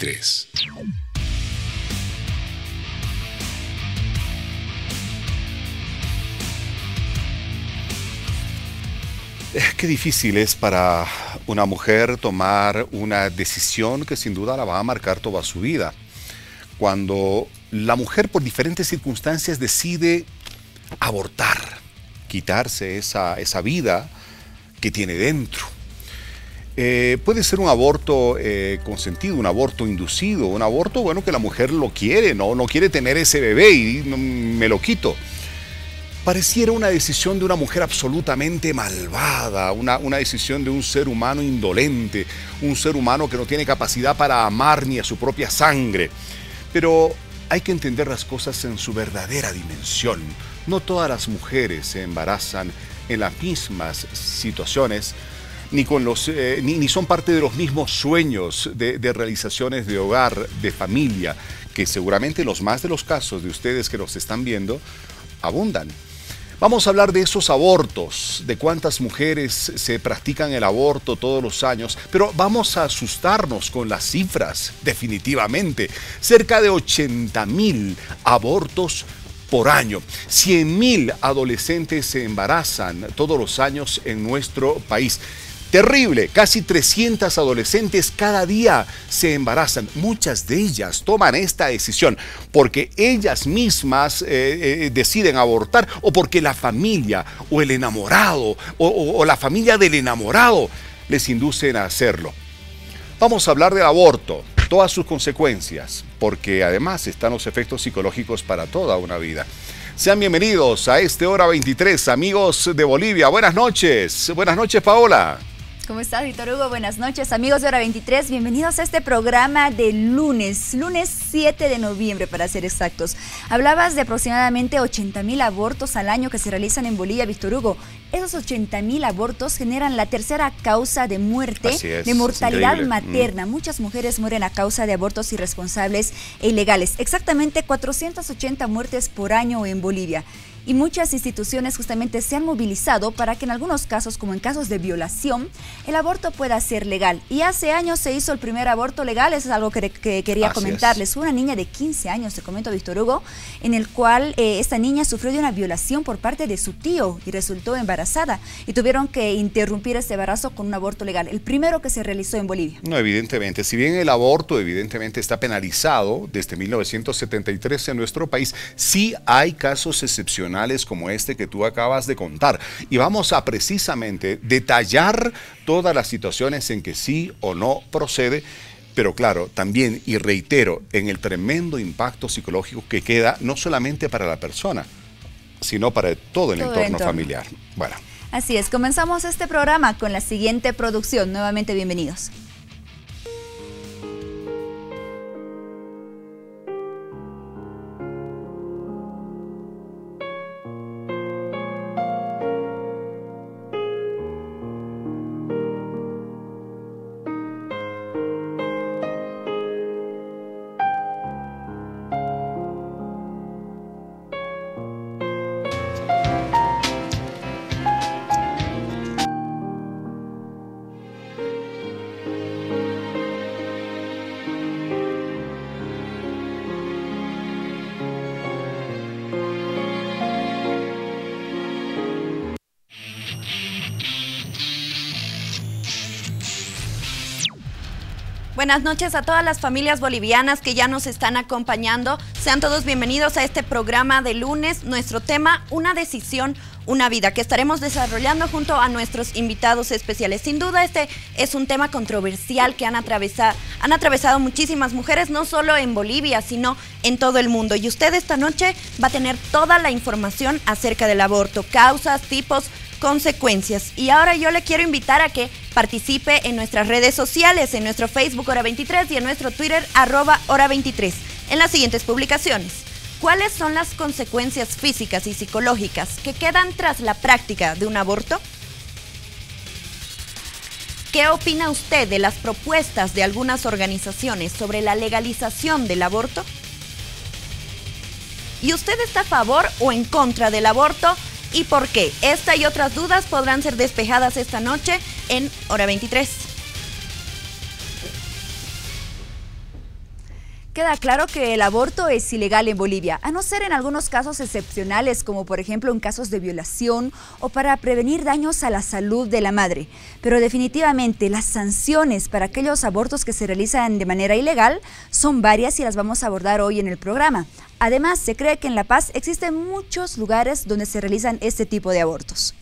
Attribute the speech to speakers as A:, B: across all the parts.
A: 23.
B: Qué difícil es para una mujer tomar una decisión que sin duda la va a marcar toda su vida. Cuando la mujer por diferentes circunstancias decide abortar, quitarse esa vida que tiene dentro. Puede ser un aborto consentido, un aborto inducido, un aborto, bueno, que la mujer lo quiere, no quiere tener ese bebé y me lo quito. Pareciera una decisión de una mujer absolutamente malvada, una decisión de un ser humano indolente, un ser humano que no tiene capacidad para amar ni a su propia sangre. Pero hay que entender las cosas en su verdadera dimensión. No todas las mujeres se embarazan en las mismas situaciones, ni son parte de los mismos sueños de realizaciones de hogar, de familia, que seguramente en los más de los casos de ustedes que nos están viendo, abundan. Vamos a hablar de esos abortos, de cuántas mujeres se practican el aborto todos los años, pero vamos a asustarnos con las cifras, definitivamente. Cerca de 80,000 abortos por año. 100,000 adolescentes se embarazan todos los años en nuestro país. Terrible, casi 300 adolescentes cada día se embarazan. Muchas de ellas toman esta decisión porque ellas mismas deciden abortar o porque la familia o el enamorado o la familia del enamorado les inducen a hacerlo. Vamos a hablar del aborto, todas sus consecuencias, porque además están los efectos psicológicos para toda una vida. Sean bienvenidos a este Hora 23, amigos de Bolivia. Buenas noches. Buenas noches, Paola.
C: ¿Cómo estás, Víctor Hugo? Buenas noches, amigos de Hora 23. Bienvenidos a este programa de lunes 7 de noviembre, para ser exactos. Hablabas de aproximadamente 80,000 abortos al año que se realizan en Bolivia, Víctor Hugo. Esos 80,000 abortos generan la tercera causa de muerte, de mortalidad materna. Muchas mujeres mueren a causa de abortos irresponsables e ilegales. Exactamente 480 muertes por año en Bolivia. Y muchas instituciones justamente se han movilizado para que en algunos casos, como en casos de violación, el aborto pueda ser legal. Y hace años se hizo el primer aborto legal, eso es algo que quería comentarles. Una niña de 15 años, te comento, Víctor Hugo, en el cual esta niña sufrió de una violación por parte de su tío y resultó embarazada. Y tuvieron que interrumpir este embarazo con un aborto legal, el primero que se realizó en Bolivia.
B: No, evidentemente. Si bien el aborto evidentemente está penalizado desde 1973 en nuestro país, sí hay casos excepcionales como este que tú acabas de contar. Y vamos a precisamente detallar todas las situaciones en que sí o no procede, pero claro, también, y reitero, en el tremendo impacto psicológico que queda no solamente para la persona, sino para todo el entorno familiar. Bueno.
C: Así es, comenzamos este programa con la siguiente producción. Nuevamente, bienvenidos. Buenas noches a todas las familias bolivianas que ya nos están acompañando. Sean todos bienvenidos a este programa de lunes. Nuestro tema, una decisión, una vida, que estaremos desarrollando junto a nuestros invitados especiales. Sin duda, este es un tema controversial que han atravesado muchísimas mujeres, no solo en Bolivia, sino en todo el mundo. Y usted esta noche va a tener toda la información acerca del aborto, causas, tipos, consecuencias. Y ahora yo le quiero invitar a que participe en nuestras redes sociales, en nuestro Facebook Hora 23 y en nuestro Twitter @Hora 23, en las siguientes publicaciones. ¿Cuáles son las consecuencias físicas y psicológicas que quedan tras la práctica de un aborto? ¿Qué opina usted de las propuestas de algunas organizaciones sobre la legalización del aborto? ¿Y usted está a favor o en contra del aborto? ¿Y por qué? Esta y otras dudas podrán ser despejadas esta noche en Hora 23. queda claro que el aborto es ilegal en Bolivia, a no ser en algunos casos excepcionales, como por ejemplo en casos de violación o para prevenir daños a la salud de la madre. Pero definitivamente las sanciones para aquellos abortos que se realizan de manera ilegal son varias y las vamos a abordar hoy en el programa. Además, se cree que en La Paz existen muchos lugares donde se realizan este tipo de abortos.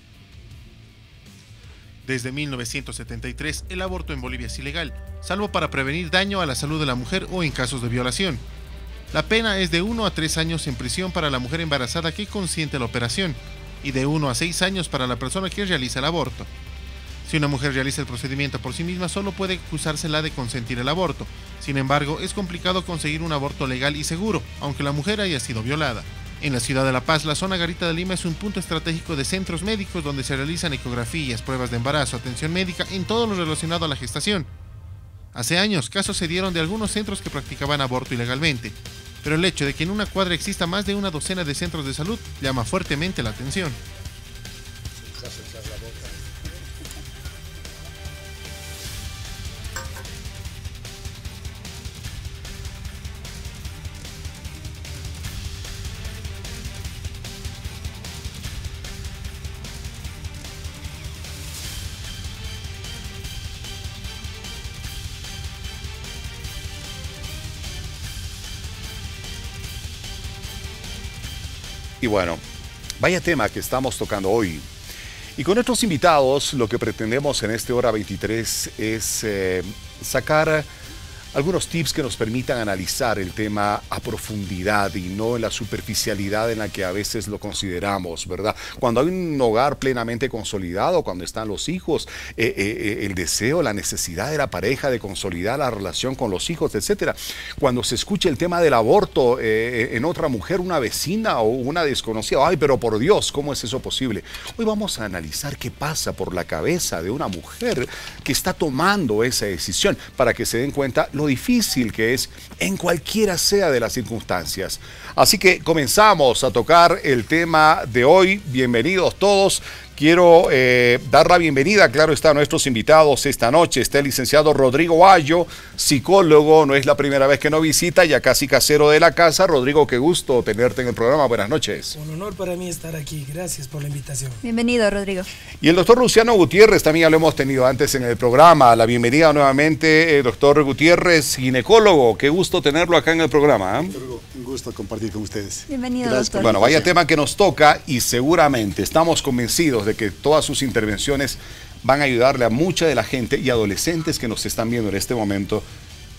A: Desde 1973, el aborto en Bolivia es ilegal, salvo para prevenir daño a la salud de la mujer o en casos de violación. La pena es de 1 a 3 años en prisión para la mujer embarazada que consiente la operación y de 1 a 6 años para la persona que realiza el aborto. Si una mujer realiza el procedimiento por sí misma, solo puede acusársela de consentir el aborto. Sin embargo, es complicado conseguir un aborto legal y seguro, aunque la mujer haya sido violada. En la ciudad de La Paz, la zona Garita de Lima es un punto estratégico de centros médicos donde se realizan ecografías, pruebas de embarazo, atención médica en todo lo relacionado a la gestación. Hace años, casos se dieron de algunos centros que practicaban aborto ilegalmente, pero el hecho de que en una cuadra exista más de una docena de centros de salud llama fuertemente la atención.
B: Y bueno, vaya tema que estamos tocando hoy. Y con nuestros invitados, lo que pretendemos en este Hora 23 es sacar algunos tips que nos permitan analizar el tema a profundidad y no en la superficialidad en la que a veces lo consideramos, ¿verdad? Cuando hay un hogar plenamente consolidado, cuando están los hijos, el deseo, la necesidad de la pareja de consolidar la relación con los hijos, etcétera. Cuando se escucha el tema del aborto en otra mujer, una vecina o una desconocida, ¡ay, pero por Dios! ¿Cómo es eso posible? Hoy vamos a analizar qué pasa por la cabeza de una mujer que está tomando esa decisión para que se den cuenta lo difícil que es en cualquiera sea de las circunstancias. Así que comenzamos a tocar el tema de hoy. Bienvenidos todos. Quiero dar la bienvenida, claro está, a nuestros invitados esta noche. Está el licenciado Rodrigo Ayo, psicólogo, no es la primera vez que nos visita, ya casi casero de la casa. Rodrigo, qué gusto tenerte en el programa, buenas noches.
D: Un honor para mí estar aquí, gracias por la invitación.
C: Bienvenido, Rodrigo.
B: Y el doctor Luciano Gutiérrez, también ya lo hemos tenido antes en el programa. La bienvenida nuevamente, doctor Gutiérrez, ginecólogo, qué gusto tenerlo acá en el programa.
E: Un gusto compartir con ustedes.
C: Bienvenido, doctor.
B: Bueno, vaya tema que nos toca y seguramente estamos convencidos de que todas sus intervenciones van a ayudarle a mucha de la gente y adolescentes que nos están viendo en este momento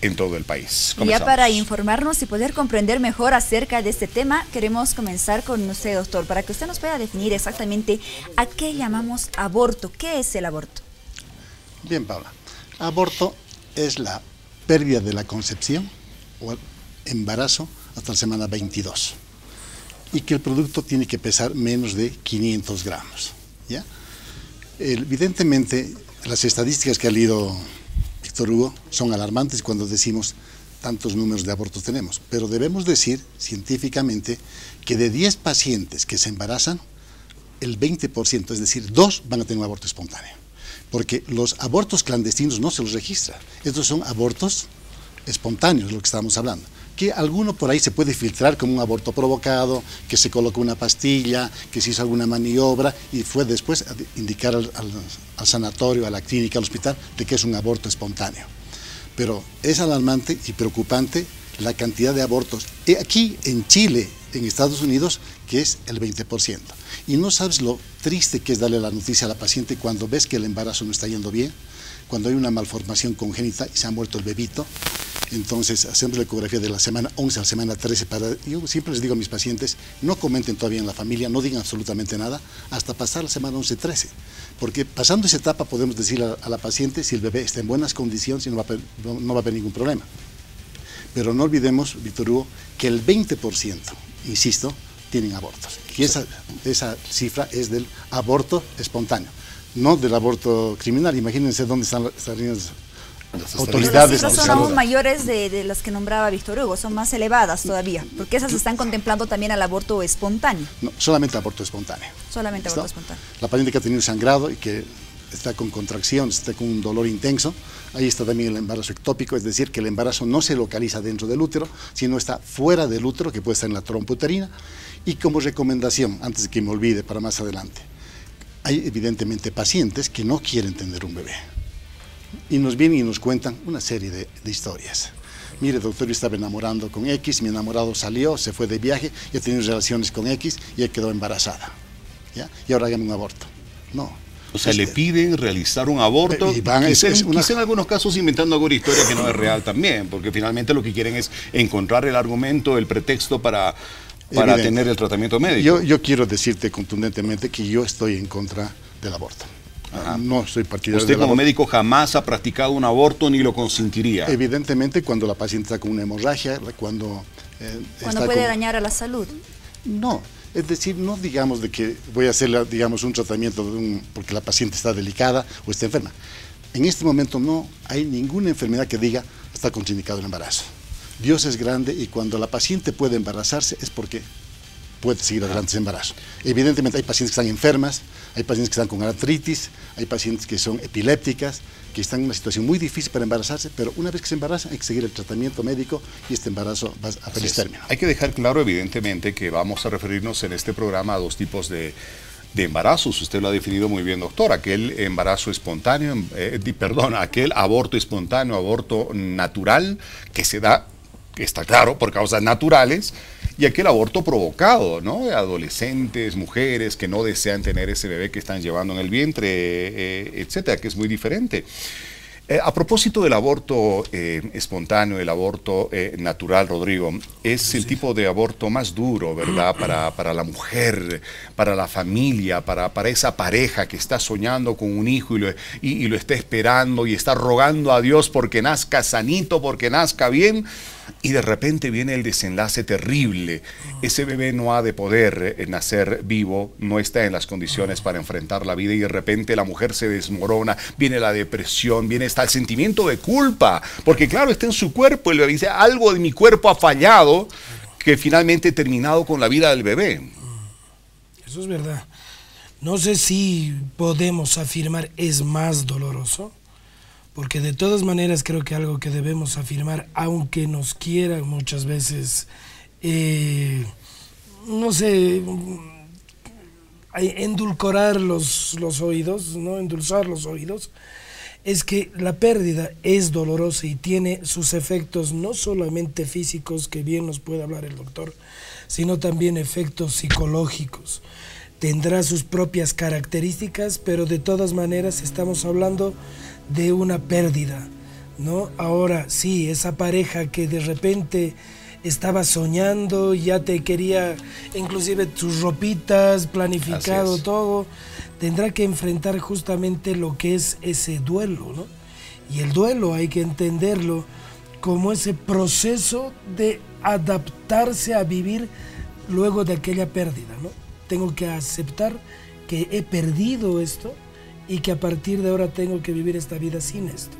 B: en todo el país.
C: Y ya para informarnos y poder comprender mejor acerca de este tema, queremos comenzar con usted, doctor, para que usted nos pueda definir exactamente a qué llamamos aborto. ¿Qué es el aborto?
E: Bien, Paula. Aborto es la pérdida de la concepción o el embarazo hasta la semana 22 y que el producto tiene que pesar menos de 500 gramos. ¿Ya? Evidentemente, las estadísticas que ha leído Víctor Hugo son alarmantes cuando decimos tantos números de abortos tenemos, pero debemos decir científicamente que de 10 pacientes que se embarazan, el 20%, es decir, 2 van a tener un aborto espontáneo, porque los abortos clandestinos no se los registra. Estos son abortos espontáneos, lo que estamos hablando. Que alguno por ahí se puede filtrar como un aborto provocado, que se colocó una pastilla, que se hizo alguna maniobra y fue después a indicar al sanatorio, a la clínica, al hospital, de que es un aborto espontáneo. Pero es alarmante y preocupante la cantidad de abortos. Aquí en Chile, en Estados Unidos, que es el 20%. Y no sabes lo triste que es darle la noticia a la paciente cuando ves que el embarazo no está yendo bien, cuando hay una malformación congénita y se ha muerto el bebito. Entonces hacemos la ecografía de la semana 11 a la semana 13 yo siempre les digo a mis pacientes, no comenten todavía en la familia, no digan absolutamente nada, hasta pasar la semana 11-13, porque pasando esa etapa podemos decirle a la paciente si el bebé está en buenas condiciones y no va a haber ningún problema. Pero no olvidemos, Víctor Hugo, que el 20%, insisto, tienen abortos. Y esa cifra es del aborto espontáneo, no del aborto criminal. Imagínense dónde estarían las autoridades.
C: Las cifras son aún mayores de las que nombraba Víctor Hugo, son más elevadas todavía, porque esas están contemplando también al aborto espontáneo.
E: No, solamente aborto espontáneo.
C: Solamente aborto espontáneo.
E: La paciente que ha tenido sangrado y que está con contracciones, está con un dolor intenso, ahí está también el embarazo ectópico, es decir, que el embarazo no se localiza dentro del útero, sino está fuera del útero, que puede estar en la trompa uterina. Y como recomendación, antes de que me olvide para más adelante, hay evidentemente pacientes que no quieren tener un bebé y nos vienen y nos cuentan una serie de historias. Mire, doctor, yo estaba enamorando con X, mi enamorado salió, se fue de viaje, ya tenía relaciones con X y ella quedó embarazada, ¿ya? Y ahora hágame un aborto. No.
B: O sea, le piden realizar un aborto,
E: y van,
B: quizá en algunos casos inventando alguna historia que no es real también, porque finalmente lo que quieren es encontrar el argumento, el pretexto para tener el tratamiento médico.
E: Yo quiero decirte contundentemente que yo estoy en contra del aborto. No soy partidario.
B: Usted como médico jamás ha practicado un aborto ni lo consentiría.
E: Evidentemente cuando la paciente está con una hemorragia, cuando
C: puede dañar a la salud.
E: No, es decir, no digamos de que voy a hacerle, digamos, un tratamiento porque la paciente está delicada o está enferma. En este momento no hay ninguna enfermedad que diga está contraindicado el embarazo. Dios es grande y cuando la paciente puede embarazarse es porque puede seguir adelante ese embarazo. Evidentemente hay pacientes que están enfermas, hay pacientes que están con artritis, hay pacientes que son epilépticas, que están en una situación muy difícil para embarazarse, pero una vez que se embarazan hay que seguir el tratamiento médico y este embarazo va a feliz término.
B: Hay que dejar claro, evidentemente, que vamos a referirnos en este programa a dos tipos de embarazos. Usted lo ha definido muy bien, doctor. Aquel embarazo espontáneo, aquel aborto espontáneo, aborto natural, que se da, está claro, por causas naturales, y aquel aborto provocado, ¿no? Adolescentes, mujeres que no desean tener ese bebé que están llevando en el vientre, etcétera, que es muy diferente. A propósito del aborto espontáneo, el aborto natural, Rodrigo, es el tipo de aborto más duro, ¿verdad? Para la mujer, para la familia, para esa pareja que está soñando con un hijo y lo está esperando y está rogando a Dios porque nazca sanito, porque nazca bien, y de repente viene el desenlace terrible. Ese bebé no ha de poder nacer vivo, no está en las condiciones para enfrentar la vida y de repente la mujer se desmorona, viene la depresión, viene hasta el sentimiento de culpa, porque claro, está en su cuerpo y le dice, algo de mi cuerpo ha fallado, que finalmente he terminado con la vida del bebé.
D: Eso es verdad. No sé si podemos afirmar es más doloroso, porque de todas maneras creo que algo que debemos afirmar, aunque nos quieran muchas veces, no sé, endulcorar los oídos, ¿no? Endulzar los oídos, es que la pérdida es dolorosa y tiene sus efectos no solamente físicos, que bien nos puede hablar el doctor, sino también efectos psicológicos. Tendrá sus propias características, pero de todas maneras estamos hablando de una pérdida, ¿no? Ahora sí, esa pareja que de repente estaba soñando, ya te quería, inclusive tus ropitas, planificado todo, tendrá que enfrentar justamente lo que es ese duelo, ¿no? Y el duelo hay que entenderlo como ese proceso de adaptarse a vivir luego de aquella pérdida, ¿no? Tengo que aceptar que he perdido esto y que a partir de ahora tengo que vivir esta vida sin esto.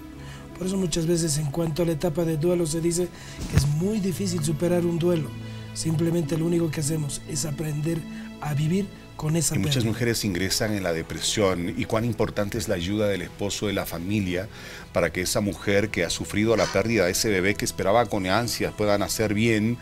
D: Por eso muchas veces en cuanto a la etapa de duelo se dice que es muy difícil superar un duelo. Simplemente lo único que hacemos es aprender a vivir con esa pérdida.
B: Muchas mujeres ingresan en la depresión y cuán importante es la ayuda del esposo, de la familia, para que esa mujer que ha sufrido la pérdida de ese bebé que esperaba con ansias pueda nacer bien,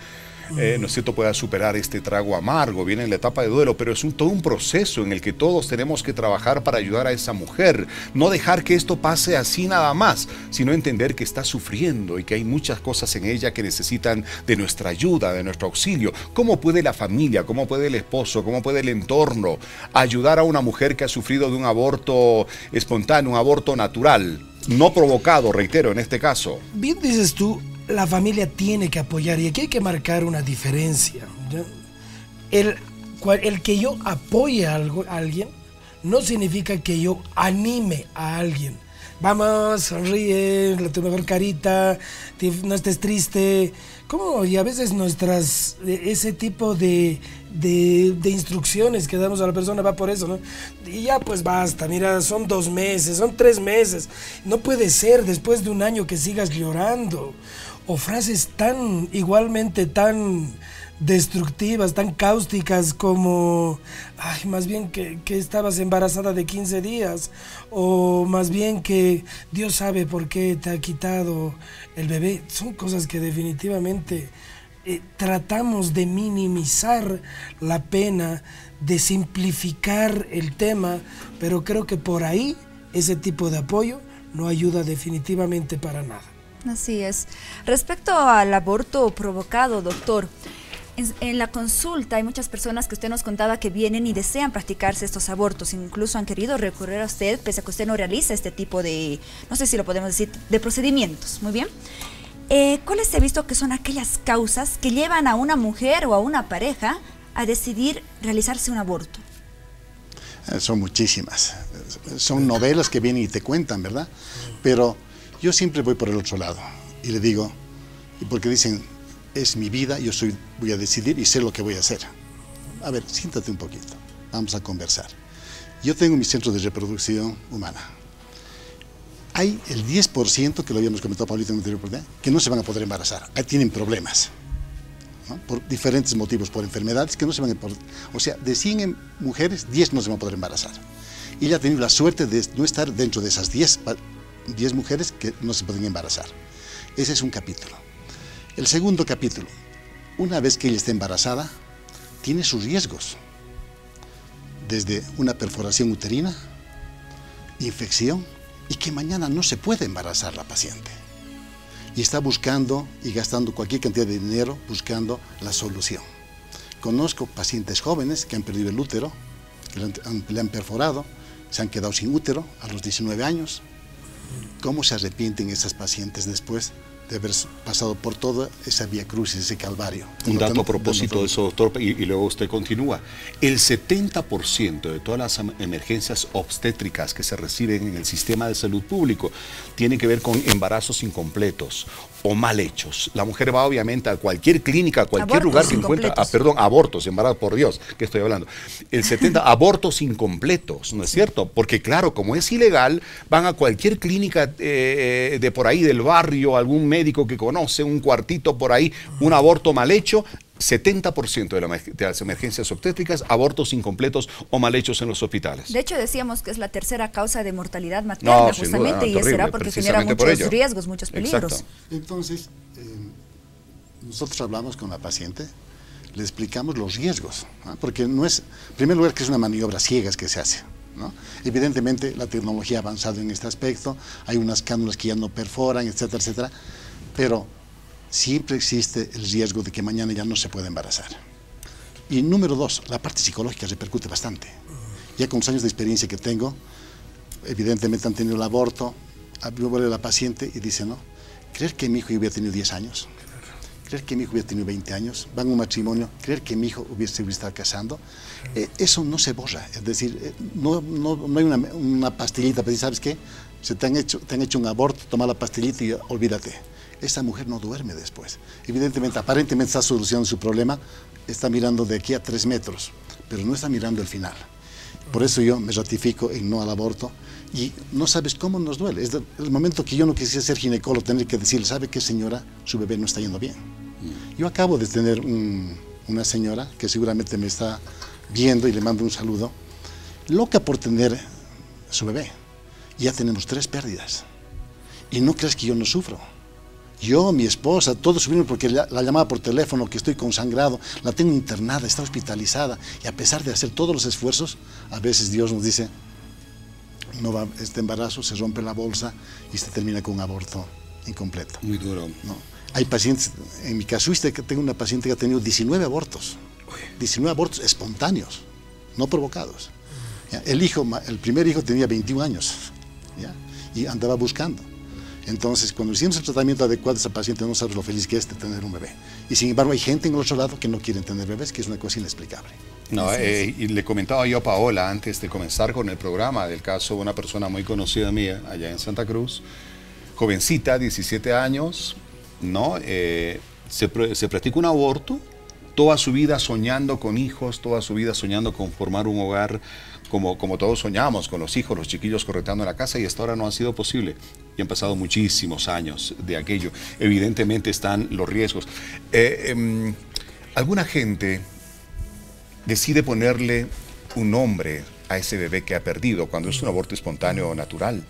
B: ¿no es cierto?, pueda superar este trago amargo. Viene en la etapa de duelo, pero es todo un proceso en el que todos tenemos que trabajar para ayudar a esa mujer. No dejar que esto pase así nada más, sino entender que está sufriendo y que hay muchas cosas en ella que necesitan de nuestra ayuda, de nuestro auxilio. ¿Cómo puede la familia, cómo puede el esposo, cómo puede el entorno ayudar a una mujer que ha sufrido de un aborto espontáneo, un aborto natural, no provocado, reitero, en este caso?
D: Bien dices tú, la familia tiene que apoyar y aquí hay que marcar una diferencia, ¿ya? El que yo apoye a alguien no significa que yo anime a alguien. Vamos, sonríe, tu mejor carita, no estés triste. ¿Cómo? Y a veces ese tipo de instrucciones que damos a la persona va por eso, ¿no? Y ya pues basta, mira, son 2 meses, son 3 meses. No puede ser después de un año que sigas llorando. O frases igualmente tan destructivas, tan cáusticas como, ay, más bien que estabas embarazada de 15 días, o más bien que Dios sabe por qué te ha quitado el bebé. Son cosas que definitivamente tratamos de minimizar la pena, de simplificar el tema, pero creo que por ahí ese tipo de apoyo no ayuda definitivamente para nada.
C: Así es. Respecto al aborto provocado, doctor, en la consulta hay muchas personas que usted nos contaba que vienen y desean practicarse estos abortos, incluso han querido recurrir a usted, pese a que usted no realiza este tipo de, no sé si lo podemos decir, de procedimientos. Muy bien. ¿Cuáles he visto que son aquellas causas que llevan a una mujer o a una pareja a decidir realizarse un aborto?
E: Son muchísimas. Son novelas que vienen y te cuentan, ¿verdad? Pero yo siempre voy por el otro lado y le digo, porque dicen, es mi vida, voy a decidir y sé lo que voy a hacer. A ver, siéntate un poquito, vamos a conversar. Yo tengo mi centro de reproducción humana. Hay el 10%, que lo habíamos comentado Paulito en el anterior programa, que no se van a poder embarazar, ahí tienen problemas, ¿no? Por diferentes motivos, por enfermedades que no se van a poder, o sea, de 100 mujeres, 10 no se van a poder embarazar. Y ella ha tenido la suerte de no estar dentro de esas 10 mujeres que no se pueden embarazar. Ese es un capítulo. El segundo capítulo, una vez que ella está embarazada, tiene sus riesgos, desde una perforación uterina, infección, y que mañana no se puede embarazar la paciente. Y está buscando y gastando cualquier cantidad de dinero buscando la solución. Conozco pacientes jóvenes que han perdido el útero, que le han perforado, se han quedado sin útero a los 19 años. ¿Cómo se arrepienten esas pacientes después de haber pasado por toda esa vía crucis, ese calvario?
B: Un dato a propósito de eso, doctor, y luego usted continúa. El 70% de todas las emergencias obstétricas que se reciben en el sistema de salud público tienen que ver con embarazos incompletos o mal hechos. La mujer va obviamente a cualquier clínica, a cualquier lugar que encuentra, abortos, embarazos, por Dios, ¿qué estoy hablando? El 70% abortos incompletos, ¿no es cierto? Porque claro, como es ilegal, van a cualquier clínica de por ahí del barrio, algún médico que conoce, un cuartito por ahí, un aborto mal hecho. 70% de las emergencias obstétricas, abortos incompletos o mal hechos en los hospitales.
C: De hecho, decíamos que es la tercera causa de mortalidad materna, justamente, y será porque genera muchos riesgos, muchos peligros.
E: Exacto. Entonces, nosotros hablamos con la paciente, le explicamos los riesgos, ¿no? Porque no es, en primer lugar, que es una maniobra ciegas que se hace, ¿no? Evidentemente, la tecnología ha avanzado en este aspecto, hay unas cánulas que ya no perforan, etcétera, etcétera, pero siempre existe el riesgo de que mañana ya no se pueda embarazar. Y número dos, la parte psicológica repercute bastante. Ya con los años de experiencia que tengo, evidentemente han tenido el aborto, vuelve la paciente y dice, no, creer que mi hijo hubiera tenido 10 años, creer que mi hijo hubiera tenido 20 años, van a un matrimonio, creer que mi hijo hubiese estado casando, eso no se borra. Es decir, no hay una pastillita para decir, ¿sabes qué? Se te han hecho un aborto, toma la pastillita y olvídate. Esa mujer no duerme después. Evidentemente, aparentemente está solucionando su problema, está mirando de aquí a 3 metros, pero no está mirando el final. Por eso yo me ratifico en no al aborto y no sabes cómo nos duele. Es el momento que yo no quisiera ser ginecólogo, tener que decirle, ¿sabe qué, señora? Su bebé no está yendo bien. Yo acabo de tener una señora que seguramente me está viendo y le mando un saludo, loca por tener su bebé. Ya tenemos 3 pérdidas. Y no creas que yo no sufro. Yo, mi esposa, todos subimos porque la llamaba por teléfono, que estoy consangrado, la tengo internada, está hospitalizada, y a pesar de hacer todos los esfuerzos, a veces Dios nos dice, no va este embarazo, se rompe la bolsa y se termina con un aborto incompleto.
B: Muy duro.
E: ¿No? Hay pacientes, en mi casuística tengo una paciente que ha tenido 19 abortos, 19 abortos espontáneos, no provocados. ¿Ya? El primer hijo tenía 21 años, ¿ya? Y andaba buscando. Entonces, cuando hicimos el tratamiento adecuado a esa paciente, no sabes lo feliz que es de tener un bebé. Y sin embargo, hay gente en el otro lado que no quiere tener bebés, que es una cosa inexplicable.
B: No, y le comentaba yo a Paola antes de comenzar con el programa del caso de una persona muy conocida mía allá en Santa Cruz, jovencita, 17 años, ¿no? Se practica un aborto, toda su vida soñando con hijos, toda su vida soñando con formar un hogar, como todos soñamos, con los hijos, los chiquillos correteando en la casa, y hasta ahora no ha sido posible. Y han pasado muchísimos años de aquello. Evidentemente están los riesgos. Alguna gente decide ponerle un nombre a ese bebé que ha perdido cuando es un aborto espontáneo o natural,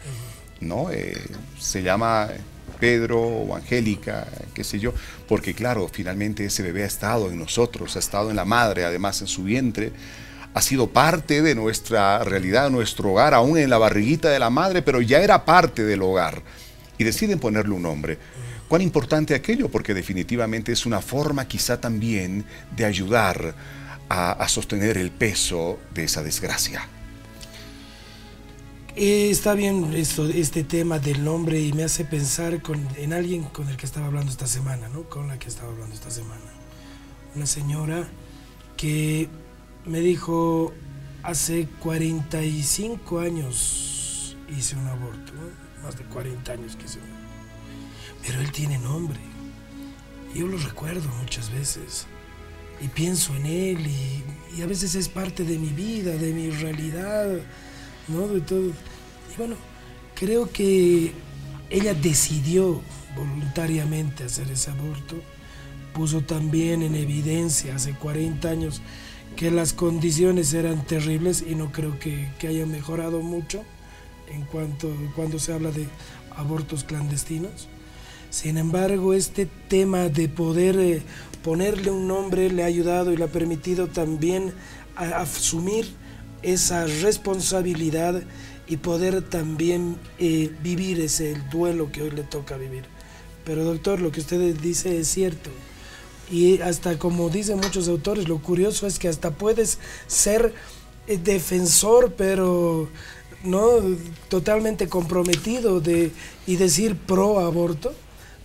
B: ¿no? Se llama Pedro o Angélica, qué sé yo, porque claro, finalmente ese bebé ha estado en nosotros, ha estado en la madre, además en su vientre, ha sido parte de nuestra realidad, nuestro hogar, aún en la barriguita de la madre, pero ya era parte del hogar, y deciden ponerle un nombre. ¿Cuán importante aquello? Porque definitivamente es una forma quizá también de ayudar a sostener el peso de esa desgracia.
D: Está bien este tema del nombre y me hace pensar en alguien con el que estaba hablando esta semana, ¿no? Con la que estaba hablando esta semana. Una señora que me dijo, hace 45 años hice un aborto, ¿no? Más de 40 años que hice un aborto. Pero él tiene nombre. Yo lo recuerdo muchas veces. Y pienso en él y a veces es parte de mi vida, de mi realidad, ¿no? De todo. Y bueno, creo que ella decidió voluntariamente hacer ese aborto. Puso también en evidencia hace 40 años que las condiciones eran terribles y no creo que haya mejorado mucho cuando se habla de abortos clandestinos. Sin embargo, este tema de poder ponerle un nombre le ha ayudado y le ha permitido también asumir esa responsabilidad y poder también vivir el duelo que hoy le toca vivir. Pero doctor, lo que usted dice es cierto. Y hasta como dicen muchos autores, lo curioso es que hasta puedes ser defensor, pero no totalmente comprometido y decir pro aborto,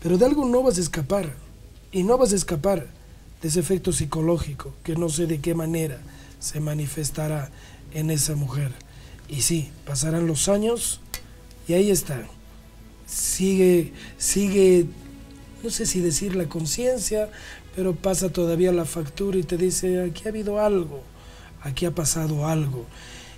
D: pero de algo no vas a escapar. Y no vas a escapar de ese efecto psicológico, que no sé de qué manera se manifestará en esa mujer. Y sí, pasarán los años y ahí está. Sigue, no sé si decir la conciencia, pero pasa todavía la factura y te dice, aquí ha habido algo, aquí ha pasado algo.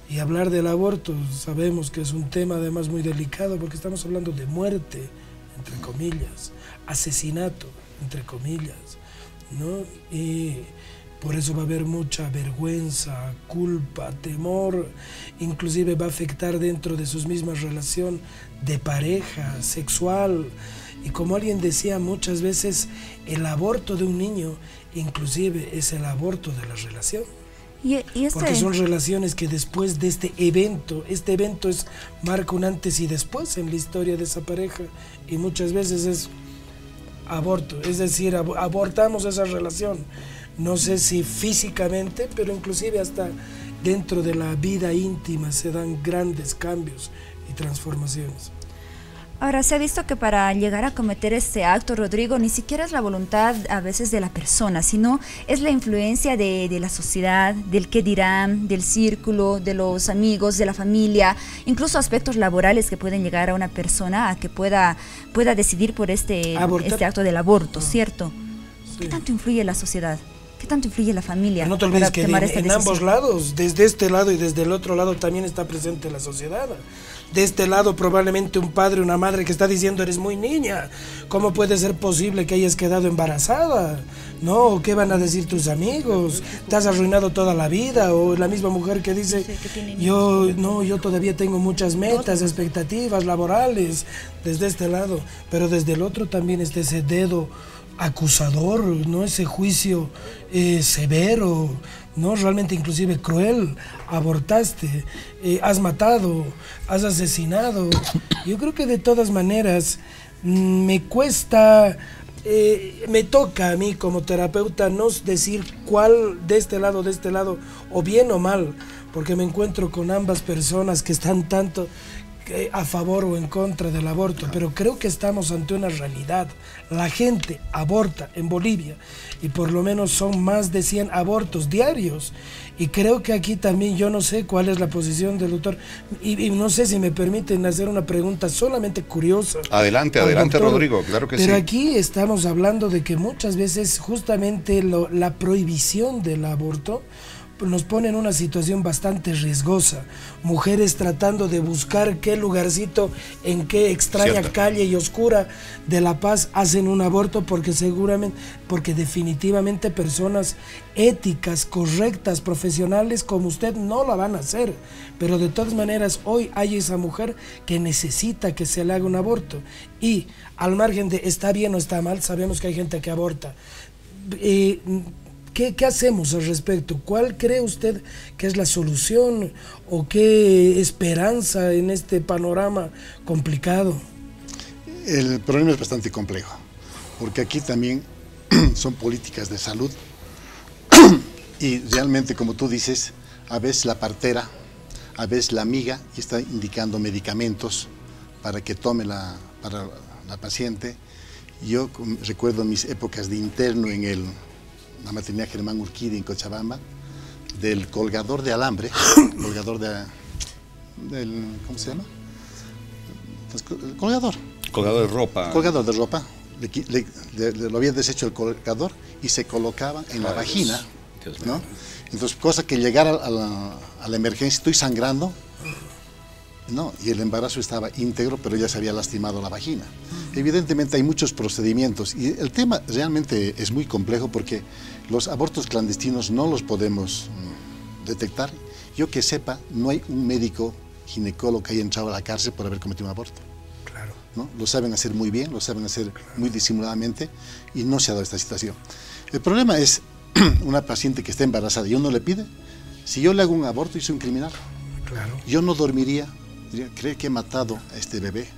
D: Y hablar del aborto, sabemos que es un tema además muy delicado, porque estamos hablando de muerte, entre comillas, asesinato, entre comillas, ¿no? Y por eso va a haber mucha vergüenza, culpa, temor, inclusive va a afectar dentro de sus mismas relaciones de pareja, sexual. Y como alguien decía muchas veces, el aborto de un niño inclusive es el aborto de la relación. Porque son relaciones que después de este evento marca un antes y después en la historia de esa pareja, y muchas veces es aborto, es decir, abortamos esa relación, no sé si físicamente, pero inclusive hasta dentro de la vida íntima se dan grandes cambios y transformaciones.
C: Ahora, se ha visto que para llegar a cometer este acto, Rodrigo, ni siquiera es la voluntad a veces de la persona, sino es la influencia de la sociedad, del qué dirán, del círculo, de los amigos, de la familia, incluso aspectos laborales que pueden llegar a una persona a que pueda decidir por este acto del aborto, ¿cierto? Sí. ¿Qué tanto influye la sociedad? ¿Qué tanto influye la familia?
D: No te olvides que en ambos lados, desde este lado y desde el otro lado, también está presente la sociedad. De este lado probablemente un padre, una madre que está diciendo, eres muy niña, ¿cómo puede ser posible que hayas quedado embarazada? ¿No? ¿Qué van a decir tus amigos? ¿Te has arruinado toda la vida? O la misma mujer que dice, yo todavía tengo muchas metas, expectativas laborales, desde este lado. Pero desde el otro también está ese dedo acusador, ¿no? Ese juicio severo, ¿no? Realmente inclusive cruel. Abortaste, has matado, has asesinado. Yo creo que de todas maneras me cuesta, me toca a mí como terapeuta no decir cuál de este lado, o bien o mal, porque me encuentro con ambas personas que están tanto a favor o en contra del aborto, pero creo que estamos ante una realidad. La gente aborta en Bolivia y por lo menos son más de 100 abortos diarios, y creo que aquí también yo no sé cuál es la posición del doctor, y no sé si me permiten hacer una pregunta solamente curiosa.
B: Adelante, doctor, Rodrigo, claro que sí.
D: Pero aquí estamos hablando de que muchas veces justamente la prohibición del aborto nos pone en una situación bastante riesgosa. Mujeres tratando de buscar qué lugarcito, en qué extraña calle y oscura de La Paz hacen un aborto, porque definitivamente personas éticas, correctas, profesionales como usted no la van a hacer. Pero de todas maneras, hoy hay esa mujer que necesita que se le haga un aborto. Y al margen de está bien o está mal, sabemos que hay gente que aborta. ¿Qué hacemos al respecto? ¿Cuál cree usted que es la solución o qué esperanza en este panorama complicado?
E: El problema es bastante complejo, porque aquí también son políticas de salud y realmente, como tú dices, a veces la partera, a veces la amiga y está indicando medicamentos para que tome para la paciente. Yo recuerdo mis épocas de interno en la maternidad Germán Urquidi en Cochabamba, del colgador de alambre, colgador ¿cómo se llama? El colgador.
B: Colgador de ropa.
E: Colgador de ropa. Lo había deshecho el colgador y se colocaba en la vagina, ¿no? Entonces, cosa que llegara a la emergencia, estoy sangrando, no, y el embarazo estaba íntegro, pero ya se había lastimado la vagina. Evidentemente hay muchos procedimientos y el tema realmente es muy complejo porque los abortos clandestinos no los podemos detectar. Yo que sepa, no hay un médico ginecólogo que haya entrado a la cárcel por haber cometido un aborto.
D: Claro.
E: ¿No? Lo saben hacer muy bien, lo saben hacer muy disimuladamente y no se ha dado esta situación. El problema es una paciente que está embarazada y uno le pide, si yo le hago un aborto, yo soy un criminal.
D: Claro.
E: Yo no dormiría, cree que he matado a este bebé.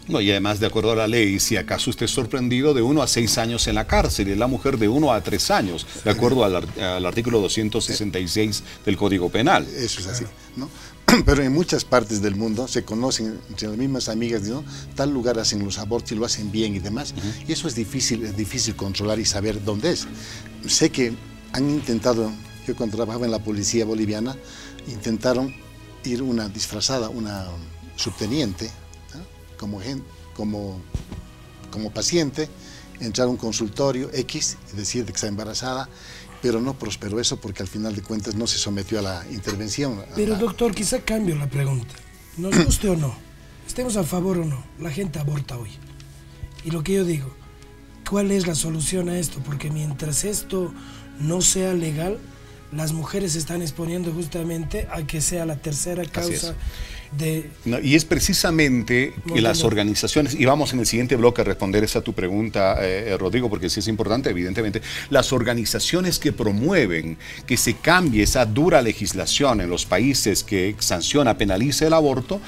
B: No, y además, de acuerdo a la ley, si acaso usted es sorprendido, de 1 a 6 años en la cárcel, y la mujer de 1 a 3 años, de acuerdo al artículo 266 del Código Penal.
E: Eso es así, ¿no? Pero en muchas partes del mundo se conocen entre las mismas amigas, ¿no? Tal lugar hacen los abortos y lo hacen bien y demás, y eso es difícil controlar y saber dónde es. Sé que han intentado, yo cuando trabajaba en la policía boliviana, intentaron ir una disfrazada, una subteniente, como paciente, entrar a un consultorio X y decir que está embarazada, pero no prosperó eso porque al final de cuentas no se sometió a la intervención.
D: Pero doctor, quizá cambio la pregunta. Nos guste o no, estemos a favor o no, la gente aborta hoy. Y lo que yo digo, ¿cuál es la solución a esto? Porque mientras esto no sea legal, las mujeres se están exponiendo justamente a que sea la tercera causa de...
B: No, y es precisamente que las organizaciones, y vamos en el siguiente bloque a responder esa tu pregunta, Rodrigo, porque sí es importante, evidentemente, las organizaciones que promueven que se cambie esa dura legislación en los países que sanciona, penaliza el aborto,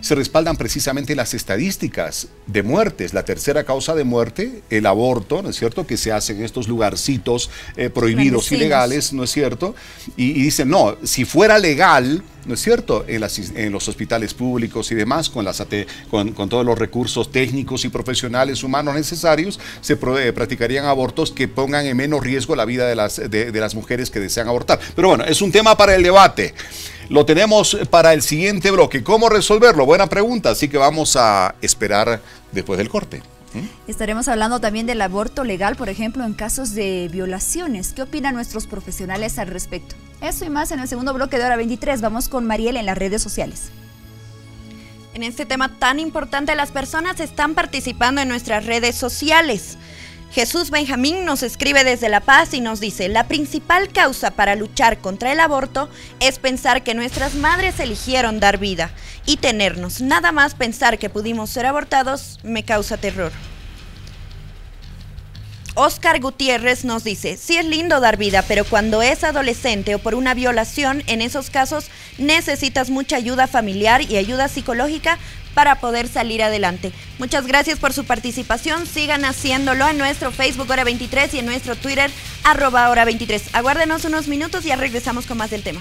B: se respaldan precisamente las estadísticas de muertes. La tercera causa de muerte, el aborto, ¿no es cierto?, que se hace en estos lugarcitos prohibidos, ilegales, ¿no es cierto? Y dicen, no, si fuera legal, ¿no es cierto?, en los hospitales públicos y demás, con todos los recursos técnicos y profesionales humanos necesarios, se practicarían abortos que pongan en menos riesgo la vida de las mujeres que desean abortar. Pero bueno, es un tema para el debate. Lo tenemos para el siguiente bloque. ¿Cómo resolverlo? Buena pregunta, así que vamos a esperar después del corte.
C: Estaremos hablando también del aborto legal, por ejemplo, en casos de violaciones. ¿Qué opinan nuestros profesionales al respecto? Eso y más en el segundo bloque de Hora 23. Vamos con Mariel en las redes sociales.
F: En este tema tan importante, las personas están participando en nuestras redes sociales. Jesús Benjamín nos escribe desde La Paz y nos dice: la principal causa para luchar contra el aborto es pensar que nuestras madres eligieron dar vida y tenernos. Nada más pensar que pudimos ser abortados me causa terror. Oscar Gutiérrez nos dice: sí es lindo dar vida, pero cuando es adolescente o por una violación, en esos casos necesitas mucha ayuda familiar y ayuda psicológica para poder salir adelante. Muchas gracias por su participación. Sigan haciéndolo en nuestro Facebook Hora 23 y en nuestro Twitter @Hora 23. Aguárdenos unos minutos y ya regresamos con más del tema.